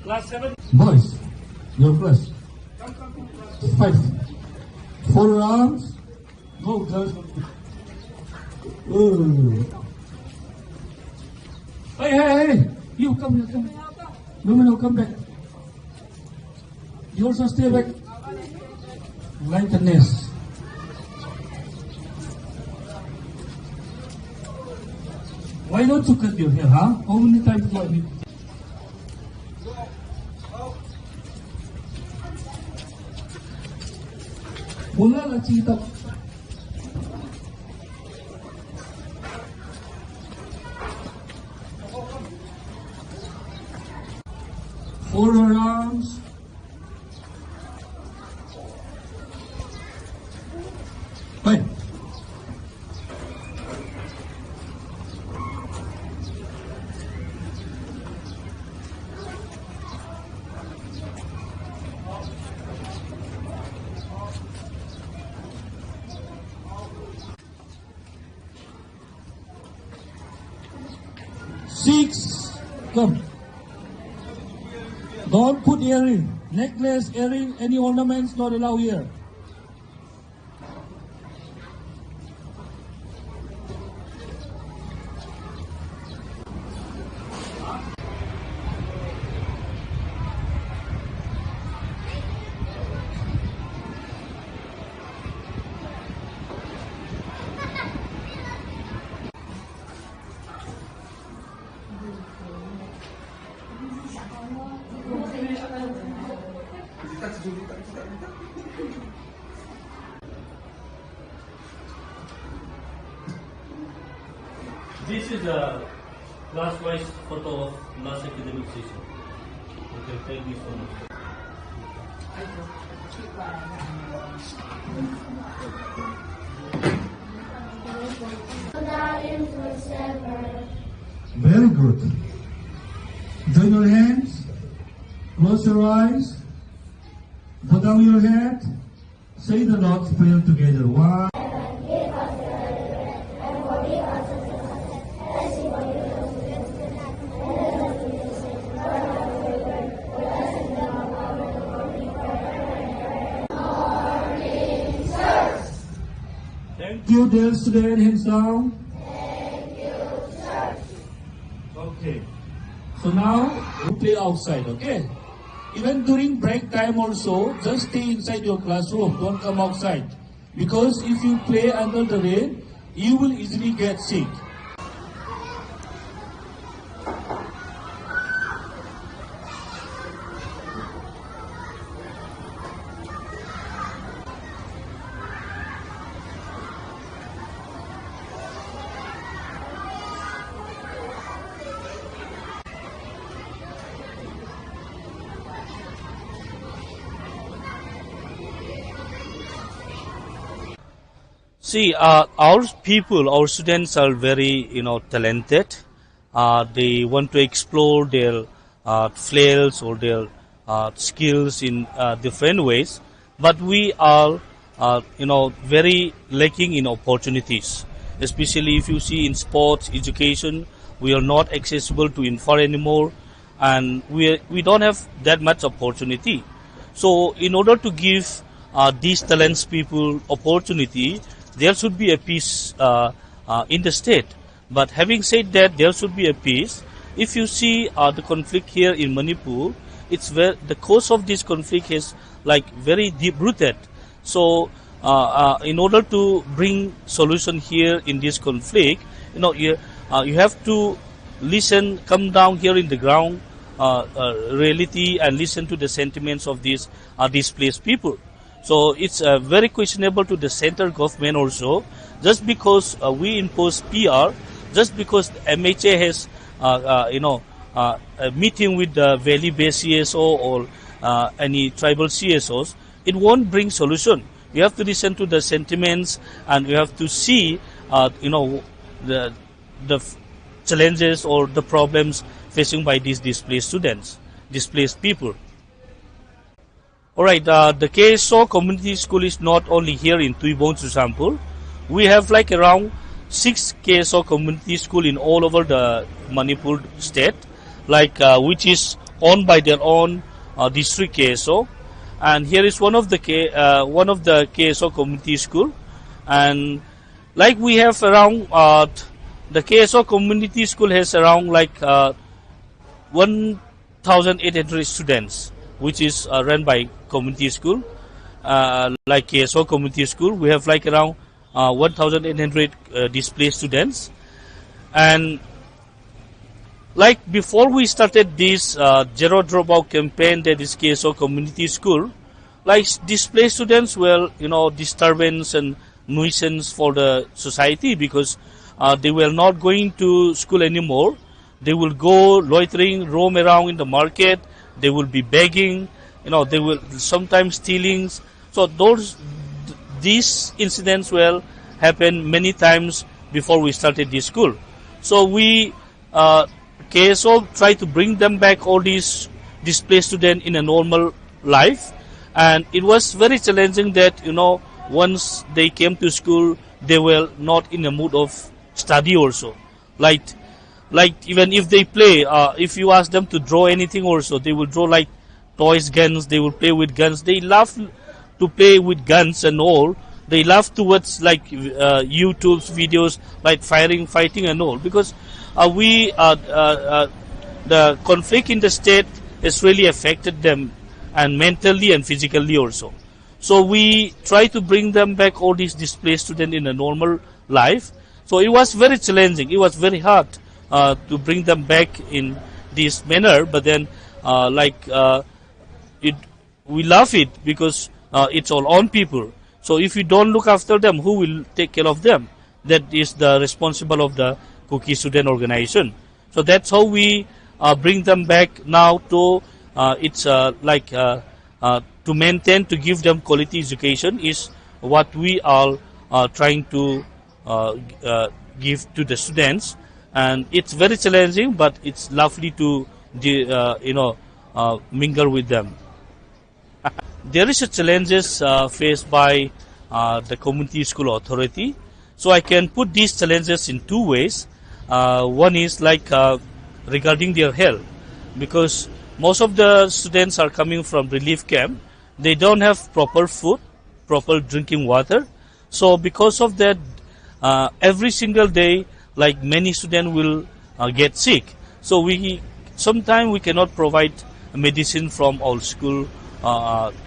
Class 7. Boys, your class. 5. 4 rounds. Go, girls. Hey. You come here, come. No, come back. You also stay back. Lightness. Why not you cut your hair, huh? How many times do I need? Wala lang cita. Four rounds. Hey. Six. Come. Don't put earring, necklace, earring, any ornaments not allowed here. This is a class-wise photo of last academic session. You can take this one. Very good. Join your hands. Close your eyes. Put down your head. Say the Lord's Prayer together. One. Thank you, dear student. Hands down. Thank you, sir. Okay. So now we play outside, okay? Even during break time also, just stay inside your classroom. Don't come outside. Because if you play under the rain, you will easily get sick. See, our people, our students are very, talented. They want to explore their flails or their skills in different ways. But we are, very lacking in opportunities. Especially if you see in sports, education, we are not accessible to info anymore, and we don't have that much opportunity. So, in order to give these talents people opportunity, there should be a peace in the state. But having said that, there should be a peace. If you see the conflict here in Manipur, it's where the cause of this conflict is like very deep rooted. So, in order to bring solution here in this conflict, you have to listen, come down here in the ground, reality, and listen to the sentiments of these displaced people. So it's very questionable to the central government also, just because we impose PR, just because MHA has, a meeting with the valley-based CSO or any tribal CSOs, it won't bring solution. We have to listen to the sentiments, and we have to see, the challenges or the problems facing by these displaced students, displaced people. Alright, the KSO community school is not only here in Tuibon, Churachandpur. We have like around 6 KSO community school in all over the Manipur state, like which is owned by their own district KSO. And here is one of the KSO community school, and like we have around the KSO community school has around like 1,800 students, which is run by community school. Like KSO community school, we have like around 1,800 displaced students. And like before we started this zero dropout campaign, that is KSO community school, like displaced students were disturbance and nuisance for the society, because they were not going to school anymore. They will go loitering, roam around in the market. They will be begging. They will sometimes stealing. So these incidents will happen many times before we started this school. So we KSO try to bring them back, all these displaced students, in a normal life. And it was very challenging that once they came to school, they were not in a mood of study also. Like even if they play, if you ask them to draw anything also, they will draw like toys, guns. They will play with guns. They love to play with guns and all. They love to watch like YouTube's videos, like fighting and all, because the conflict in the state has really affected them, and mentally and physically also. So we try to bring them back, all these displaced students, in a normal life. So it was very challenging. It was very hard to bring them back in this manner. But then, we love it because it's all on people. So if you don't look after them, who will take care of them? That is the responsible of the Kuki Student Organization. So that's how we bring them back now to to maintain, to give them quality education is what we are trying to give to the students. And it's very challenging, but it's lovely to mingle with them. There is a challenges faced by the community school authority. So I can put these challenges in two ways. One is like regarding their health, because most of the students are coming from relief camp. They don't have proper food, proper drinking water. So because of that, every single day, like many students will get sick. So sometimes we cannot provide medicine from our school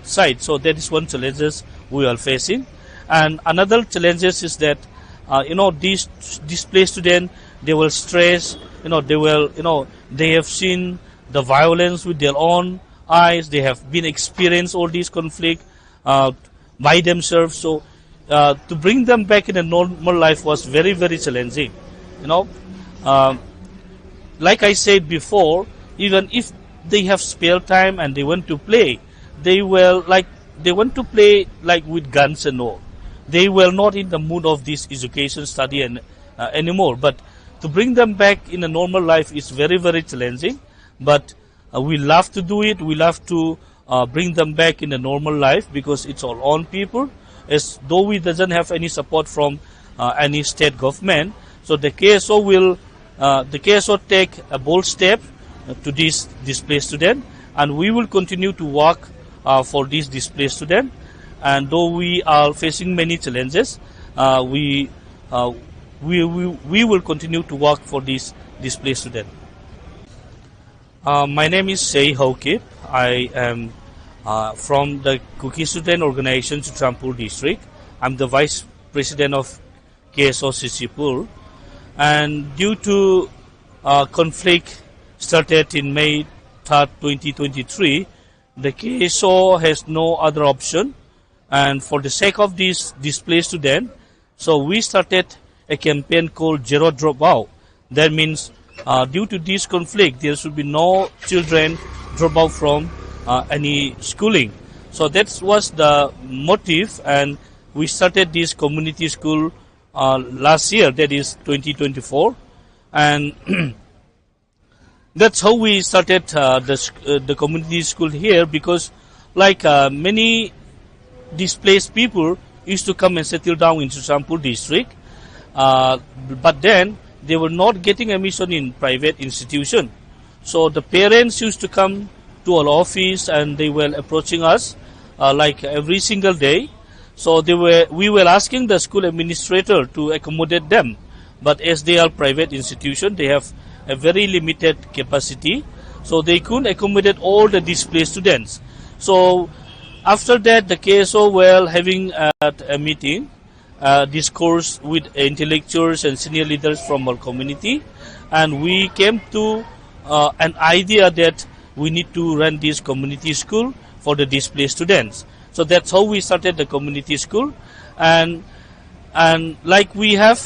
side. So that is one challenges we are facing. And another challenges is that these displaced students, they will stress. They have seen the violence with their own eyes. They have been experienced all these conflict by themselves. So to bring them back in a normal life was very, very challenging. Like I said before, even if they have spare time and they want to play, they want to play like with guns and all. They were not in the mood of this education study and anymore. But to bring them back in a normal life is very, very challenging. But we love to do it. We love to bring them back in a normal life, because it's all on people. As though we doesn't have any support from any state government, so the KSO take a bold step to this displaced student, and we will continue to work for these displaced students. And though we are facing many challenges, we will continue to work for these displaced students. My name is Sei Haukip. I am from the Kuki Student Organisation, Churachandpur district. I'm the Vice President of KSO Churachandpur. And due to conflict started in May 3rd, 2023, the KSO has no other option. And for the sake of these displaced students, so we started a campaign called Zero Dropout. That means due to this conflict, there should be no children drop out from any schooling. So that was the motive, and we started this community school last year, that is 2024. And that's how we started the community school here, because like many displaced people used to come and settle down in Churachandpur district, but then they were not getting admission in private institution. So the parents used to come to our office and they were approaching us like every single day. So we were asking the school administrator to accommodate them, but as they are private institution, they have a very limited capacity, so they couldn't accommodate all the displaced students. So after that, the KSO were having a meeting, discourse with intellectuals and senior leaders from our community, and we came to an idea that we need to run this community school for the displaced students. So that's how we started the community school, and like we have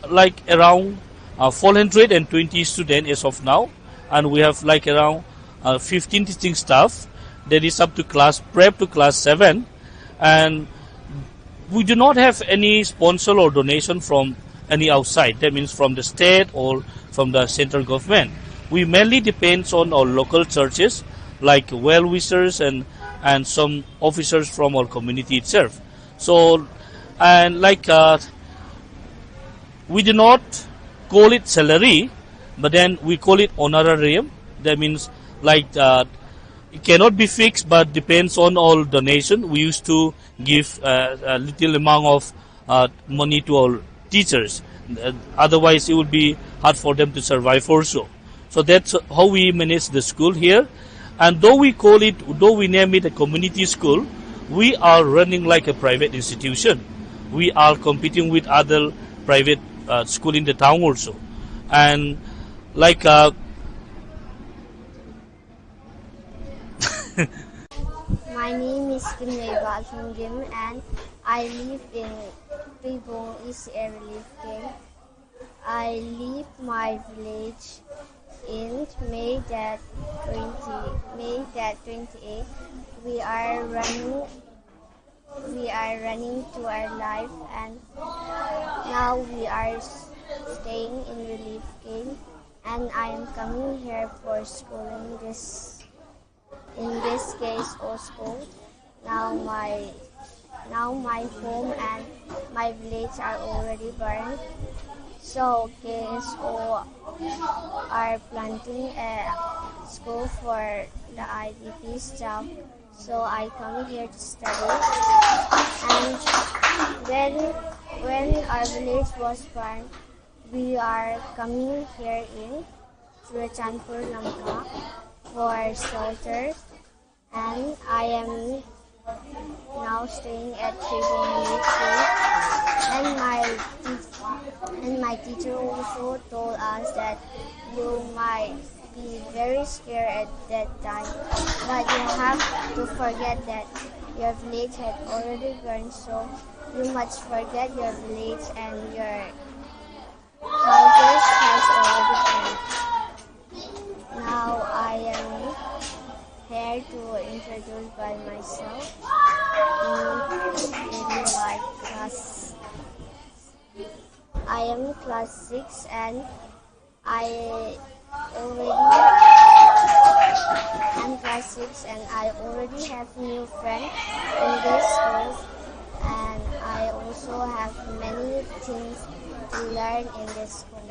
like around 420 students as of now, and we have like around 15 teaching staff. That is up to class prep to class 7, and we do not have any sponsor or donation from any outside. That means from the state or from the central government. We mainly depend on our local churches, like well-wishers and some officers from our community itself. So, and like we do not call it salary, but then we call it honorarium. That means like it cannot be fixed, but depends on all donation. We used to give a little amount of money to our teachers. Otherwise, it would be hard for them to survive also. So that's how we manage the school here. And though we name it a community school, we are running like a private institution. We are competing with other private school in the town also. And like my name is Kinreva Jim, and I live in Pribong East Air Relief Camp. I leave my village in May that 28. We are running to our life, and now we are staying in relief camp, and I am coming here for schooling in this KSO school. Now my home and my village are already burned. So KSO are planting a school for the IDP staff. So I come here to study. And when our village was burned, we are coming here in Churachandpur, Lanka for shelter. And I am now staying at Tribhuvan and my teacher also told us that you might be very scared at that time, but you have to forget that your village had already burned, so you must forget your village and your houses has already burned. Now I am here to introduce by myself in my class. I am class 6 and I already have new friends in this school, and I also have many things to learn in this school.